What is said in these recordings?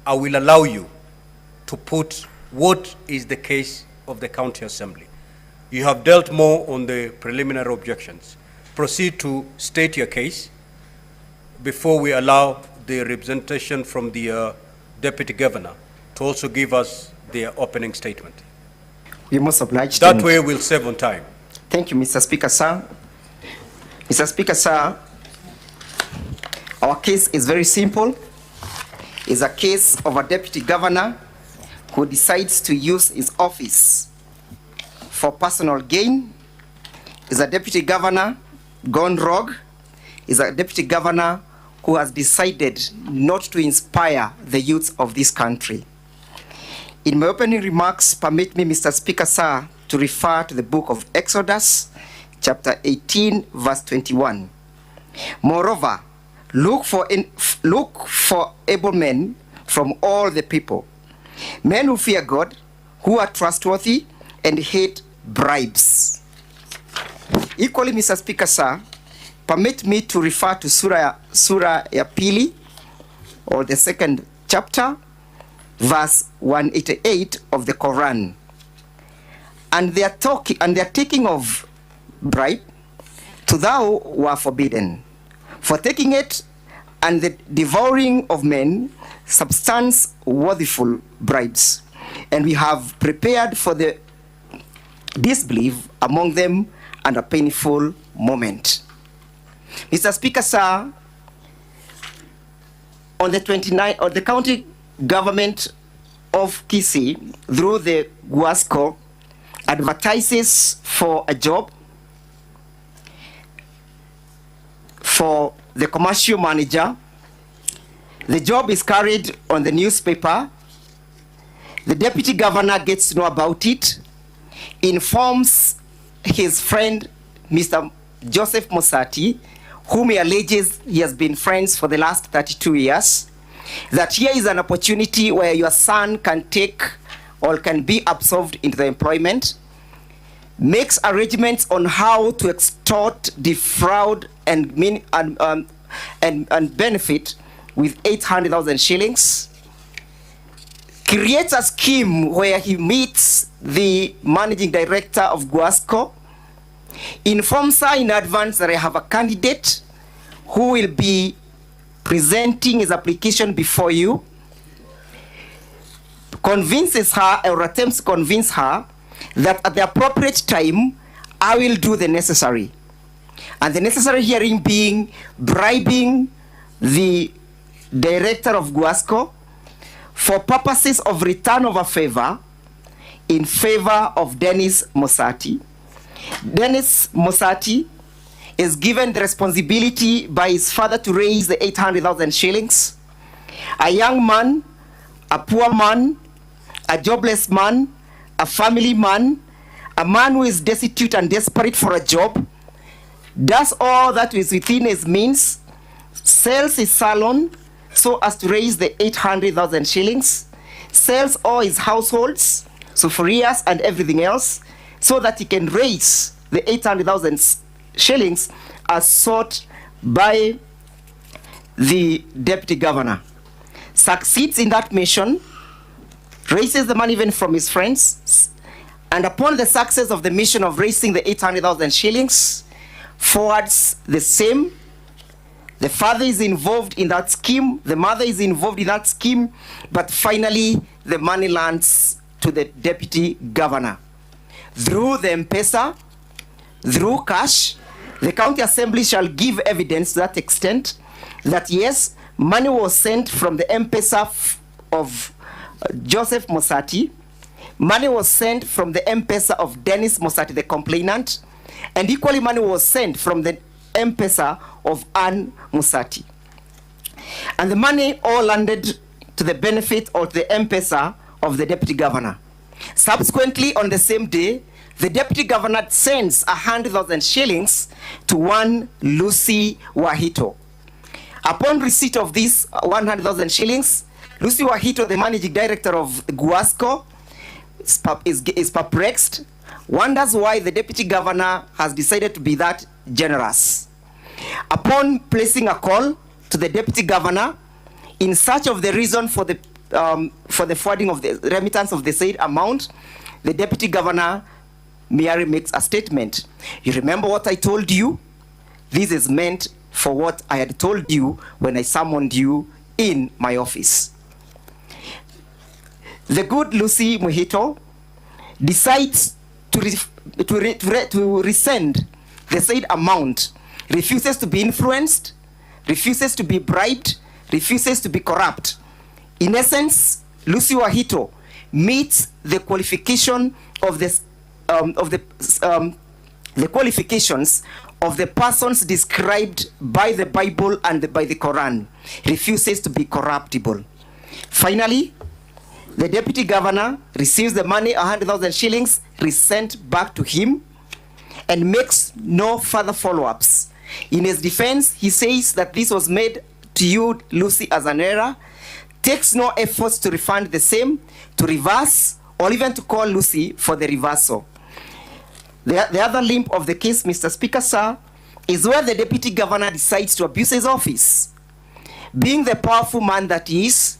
I will allow you to put what is the case of the county assembly. You have dealt more on the preliminary objections. Proceed to state your case before we allow the representation from the deputy governor to also give us their opening statement. We must oblige. That way we'll save on time. Thank you, Mr. Speaker, sir. Mr. Speaker, sir, our case is very simple. It's a case of a deputy governor who decides to use his office for personal gain. Is a deputy governor gone rogue. Is a deputy governor who has decided not to inspire the youth of this country. In my opening remarks, permit me, Mr. Speaker, sir, to refer to the book of Exodus, chapter 18, verse 21. Moreover, look for able men from all the people, men who fear God, who are trustworthy, and hate bribes. Equally, Mr. Speaker, sir, permit me to refer to Surah ya Pili, or the second chapter, verse 188 of the Quran. And they are taking of bribe, to thou were forbidden. For taking it and the devouring of men, substance worthiful bribes. And we have prepared for the disbelief among them and a painful moment. Mr. Speaker, sir, on the 29th, or the county government of Kisii, through the Guasco, advertises for a job for the commercial manager. The job is carried on the newspaper. The deputy governor gets to know about it, informs his friend, Mr. Joseph Mosati, whom he alleges he has been friends for the last 32 years, that here is an opportunity where your son can take or can be absorbed into the employment, makes arrangements on how to extort, defraud, and benefit with 800,000 shillings, creates a scheme where he meets the managing director of Guasco, informs her in advance that I have a candidate who will be presenting his application before you, convinces her or attempts to convince her that at the appropriate time, I will do the necessary. And the necessary hearing being bribing the director of Guasco for purposes of return of a favor in favor of Dennis Mosati. Dennis Mosati is given the responsibility by his father to raise the 800,000 shillings. A young man, a poor man, a jobless man, a family man, a man who is destitute and desperate for a job, does all that is within his means, sells his salon so as to raise the 800,000 shillings, sells all his households, sufurias and everything else, so that he can raise the 800,000 shillings as sought by the deputy governor. Succeeds in that mission, raises the money even from his friends, and upon the success of the mission of raising the 800,000 shillings, forwards the same. The father is involved in that scheme, the mother is involved in that scheme, but finally the money lands to the deputy governor. Through the M-Pesa, through cash, the county assembly shall give evidence to that extent that yes, money was sent from the M-Pesa of Joseph Mosati, money was sent from the M-Pesa of Dennis Mosati, the complainant, and equally money was sent from the M-Pesa of Ann Mosati. And the money all landed to the benefit of the M-Pesa of the deputy governor. Subsequently, on the same day, the deputy governor sends 100,000 shillings to one Lucy Wahito. Upon receipt of these 100,000 shillings, Lucy Wahito, the managing director of Guasco, is perplexed, wonders why the deputy governor has decided to be that generous. Upon placing a call to the deputy governor in search of the reason for the for the forwarding of the remittance of the said amount, the deputy governor merely makes a statement. You remember what I told you? This is meant for what I had told you when I summoned you in my office. The good Lucy Muhito decides to resend the said amount, refuses to be influenced, refuses to be bribed, refuses to be corrupt. In essence, Lucy Wahito meets the qualification of the qualifications of the persons described by the Bible and by the Quran. Refuses to be corruptible. Finally, the deputy governor receives the money, 100,000 shillings, resent back to him, and makes no further follow-ups. In his defense, he says that this was made to you, Lucy, as an error, takes no efforts to refund the same, to reverse, or even to call Lucy for the reversal. The other limb of the case, Mr. Speaker, sir, is where the deputy governor decides to abuse his office. Being the powerful man that he is,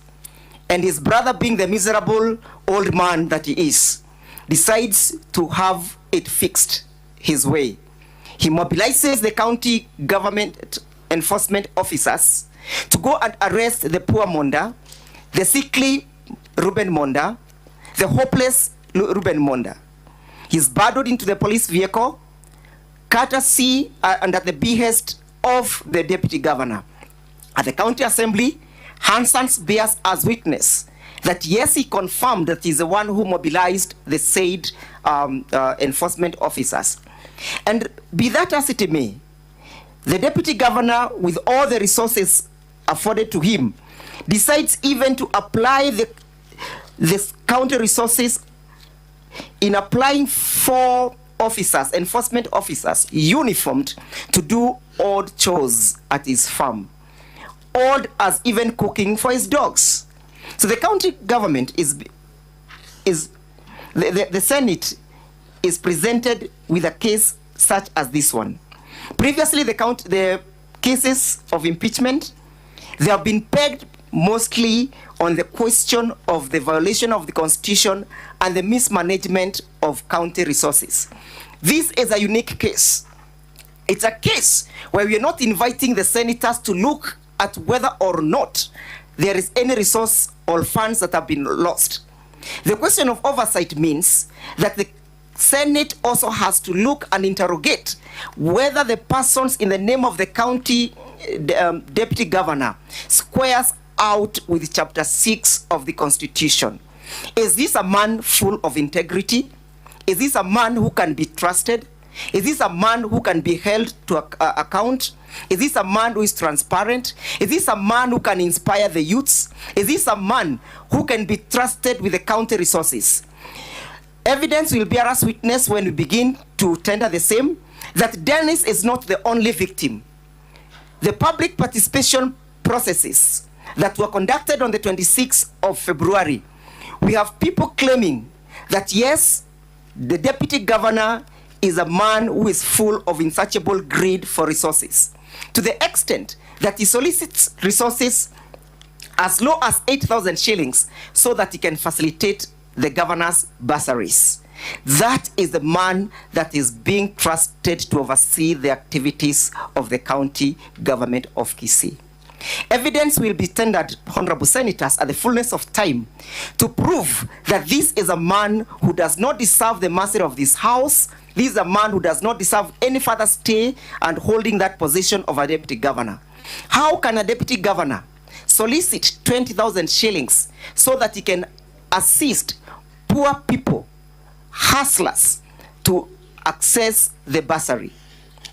and his brother being the miserable old man that he is, decides to have it fixed his way. He mobilizes the county government enforcement officers to go and arrest the poor Monda, the sickly Ruben Monda, the hopeless Ruben Monda. He's burdened into the police vehicle, courtesy and at the behest of the deputy governor. At the county assembly, Hanson bears as witness that yes, he confirmed that he's the one who mobilized the said enforcement officers. And be that as it may, the deputy governor, with all the resources afforded to him, decides even to apply the county resources in applying 4 officers, enforcement officers, uniformed to do odd chores at his farm. Odd as even cooking for his dogs. So the county government the Senate is presented with a case such as this one. Previously, the cases of impeachment, they have been pegged mostly on the question of the violation of the Constitution and the mismanagement of county resources. This is a unique case. It's a case where we are not inviting the senators to look at whether or not there is any resource or funds that have been lost. The question of oversight means that the Senate also has to look and interrogate whether the persons in the name of the county deputy governor squares out with Chapter 6 of the Constitution. Is this a man full of integrity? Is this a man who can be trusted? Is this a man who can be held to account? Is this a man who is transparent? Is this a man who can inspire the youths? Is this a man who can be trusted with the county resources? Evidence will bear us witness when we begin to tender the same, that Dennis is not the only victim. The public participation processes that were conducted on the 26th of February, we have people claiming that yes, the deputy governor is a man who is full of insatiable greed for resources, to the extent that he solicits resources as low as 8,000 shillings so that he can facilitate the governor's bursaries. That is the man that is being trusted to oversee the activities of the county government of Kisii. Evidence will be tendered, honorable senators, at the fullness of time to prove that this is a man who does not deserve the mercy of this house. This is a man who does not deserve any further stay and holding that position of a deputy governor. How can a deputy governor solicit 20,000 shillings so that he can assist poor people, hustlers, to access the bursary?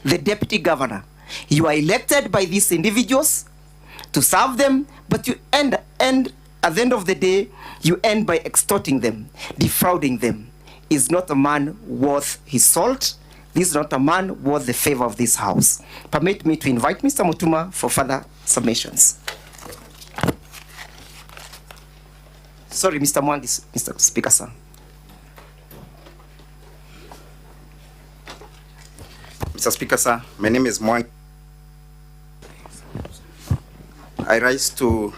The deputy governor, you are elected by these individuals to serve them, but you end at the end of the day, you end by extorting them, defrauding them. Is not a man worth his salt. This is not a man worth the favor of this house. Permit me to invite Mr. Mutuma for further submissions. Sorry, Mr. Mwangis, Mr. Speaker, sir. Mr. Speaker, sir, my name is Mwang. I rise to